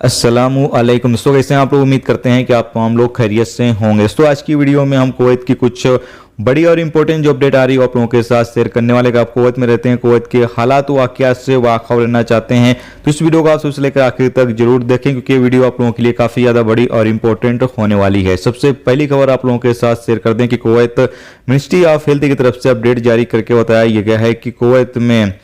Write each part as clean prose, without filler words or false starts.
अस्सलामु अलैकुम दोस्तों, कैसे हैं आप लोग। उम्मीद करते हैं कि आप तमाम लोग खैरियत से होंगे। दोस्तों आज की वीडियो में हम कुवैत की कुछ बड़ी और इंपॉर्टेंट जो अपडेट आ रही है आप लोगों के साथ शेयर करने वाले का। आप कुवैत में रहते हैं, कुवैत के हालात वाक़यात से वाक़फ़ रहना चाहते हैं तो इस वीडियो को आप सबसे लेकर आखिर तक जरूर देखें, क्योंकि ये वीडियो आप लोगों के लिए काफ़ी ज़्यादा बड़ी और इंपॉर्टेंट होने वाली है। सबसे पहली खबर आप लोगों के साथ शेयर कर दें कि कुवैत मिनिस्ट्री ऑफ हेल्थ की तरफ से अपडेट जारी करके बताया गया है कि कुवैत में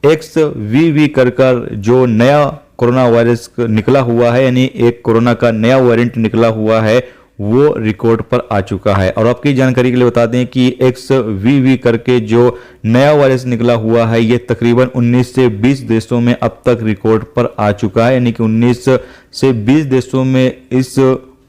XVV कर जो नया कोरोना वायरस निकला हुआ है, यानी एक कोरोना का नया वेरिएंट निकला हुआ है, वो रिकॉर्ड पर आ चुका है। और आपकी जानकारी के लिए बता दें कि XVV करके जो नया वायरस निकला हुआ है ये तकरीबन 19 से 20 देशों में अब तक रिकॉर्ड पर आ चुका है, यानी कि 19 से 20 देशों में इस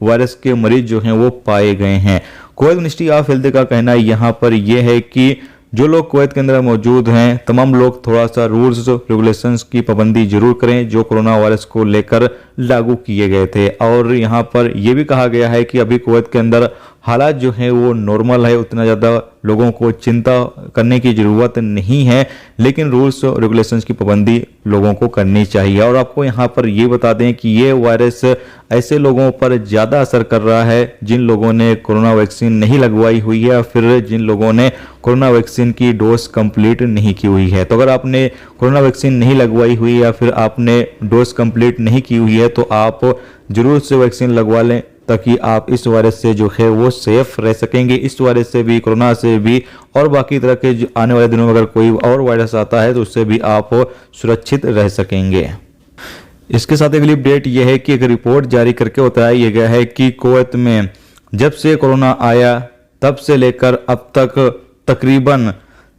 वायरस के मरीज जो हैं वो पाए गए हैं। कुवैत मिनिस्ट्री ऑफ हेल्थ का कहना यहाँ पर यह है कि जो लोग कुवैत के अंदर मौजूद हैं तमाम लोग थोड़ा सा रूल्स रेगुलेशंस की पाबंदी जरूर करें जो कोरोना वायरस को लेकर लागू किए गए थे। और यहाँ पर यह भी कहा गया है कि अभी कुवैत के अंदर हालात जो है वो नॉर्मल है, उतना ज़्यादा लोगों को चिंता करने की ज़रूरत नहीं है, लेकिन रूल्स और रेगुलेशंस की पाबंदी लोगों को करनी चाहिए। और आपको यहाँ पर ये बता दें कि ये वायरस ऐसे लोगों पर ज़्यादा असर कर रहा है जिन लोगों ने कोरोना वैक्सीन नहीं लगवाई हुई है, या फिर जिन लोगों ने कोरोना वैक्सीन की डोज कंप्लीट नहीं की हुई है। तो अगर आपने कोरोना वैक्सीन नहीं लगवाई हुई या फिर आपने डोज कंप्लीट नहीं की हुई है तो आप जरूर से वैक्सीन लगवा लें, ताकि आप इस वायरस से जो है वो सेफ रह सकेंगे। इस वायरस से भी, कोरोना से भी और बाकी तरह के आने वाले दिनों में अगर कोई और वायरस आता है तो उससे भी आप सुरक्षित रह सकेंगे। इसके साथ अगली अपडेट यह है कि एक रिपोर्ट जारी करके बताया गया है कि कुवैत में जब से कोरोना आया तब से लेकर अब तक तकरीबन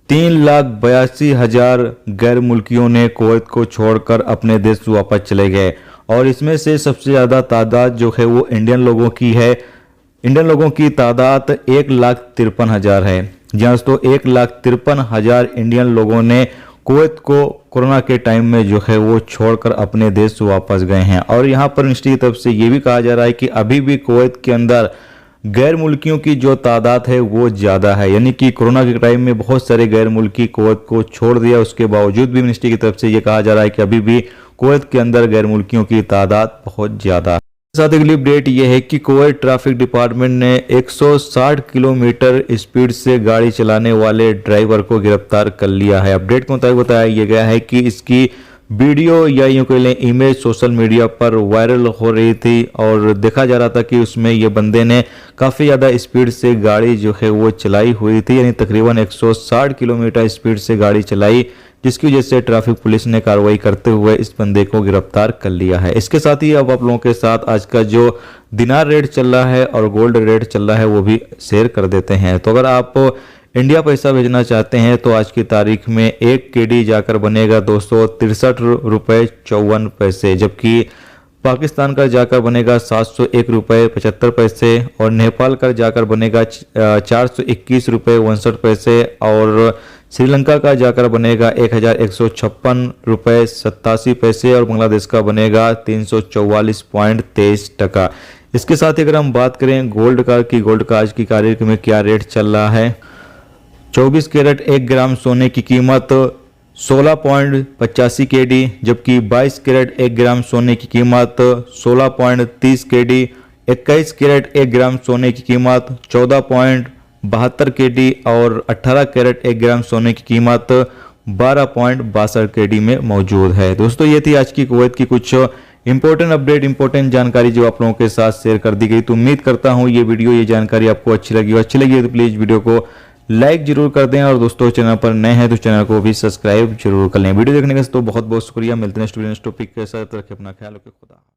3,82,000 गैर मुल्कियों ने कुवैत को छोड़कर अपने देश वापस चले गए। और इसमें से सबसे ज़्यादा तादाद जो है वो इंडियन लोगों की है। इंडियन लोगों की तादाद 1,53,000 है। जहाँ दोस्तों 1,53,000 इंडियन लोगों ने कुवैत को कोरोना के टाइम में जो है वो छोड़कर अपने देश वापस गए हैं। और यहाँ पर मिनिस्ट्री की तरफ से ये भी कहा जा रहा है कि अभी भी कुवैत के अंदर गैर मुल्कियों की जो तादाद है वो ज़्यादा है, यानी कि कोरोना के टाइम में बहुत सारे गैर मुल्की कुवैत को छोड़ दिया। उसके बावजूद भी मिनिस्ट्री की तरफ से ये कहा जा रहा है कि अभी भी कुवैत के अंदर गैर मुल्कियों की तादाद बहुत ज़्यादा है। साथ अगली अपडेट यह है कि कुवैत ट्रैफिक डिपार्टमेंट ने 160 किलोमीटर स्पीड से गाड़ी चलाने वाले ड्राइवर को गिरफ्तार कर लिया है। अपडेट के मुताबिक बताया गया है कि इसकी वीडियो या यूं कह लें इमेज सोशल मीडिया पर वायरल हो रही थी और देखा जा रहा था कि उसमें ये बंदे ने काफ़ी ज़्यादा स्पीड से गाड़ी जो है वो चलाई हुई थी, यानी तकरीबन 160 किलोमीटर स्पीड से गाड़ी चलाई, जिसकी वजह से ट्रैफिक पुलिस ने कार्रवाई करते हुए इस बंदे को गिरफ्तार कर लिया है। इसके साथ ही अब आप लोगों के साथ आज का जो दिनार रेट चल रहा है और गोल्ड रेट चल रहा है वो भी शेयर कर देते हैं। तो अगर आप इंडिया पैसा भेजना चाहते हैं तो आज की तारीख में 1 KD जाकर बनेगा 263 रुपये 54 पैसे, जबकि पाकिस्तान का जाकर बनेगा 701 रुपये 75 पैसे और नेपाल का जाकर बनेगा 421 रुपये 59 पैसे और श्रीलंका का जाकर बनेगा 1156 रुपये 87 पैसे और बांग्लादेश का बनेगा 344.23 टका। इसके साथ ही अगर हम बात करें गोल्ड का आज की तारीख में क्या रेट चल रहा है। 24 कैरेट 1 ग्राम सोने की कीमत 16.85 KD, जबकि 22 कैरेट 1 ग्राम सोने की कीमत 16.30 KD, 21 कैरेट 1 ग्राम सोने की कीमत 14.72 KD और 18 कैरेट 1 ग्राम सोने की कीमत 12.62 KD में मौजूद है। दोस्तों ये थी आज की कुवैत की कुछ इंपॉर्टेंट अपडेट, इंपॉर्टेंट जानकारी जो आप लोगों के साथ शेयर कर दी गई। तो उम्मीद करता हूँ ये जानकारी आपको अच्छी लगी तो प्लीज़ वीडियो को लाइक जरूर कर दें और दोस्तों चैनल पर नए हैं तो चैनल को भी सब्सक्राइब जरूर कर लें। वीडियो देखने के लिए तो बहुत बहुत शुक्रिया। मिलते हैं नेक्स्ट टॉपिक के साथ। रखें अपना ख्याल, रखें। खुदा।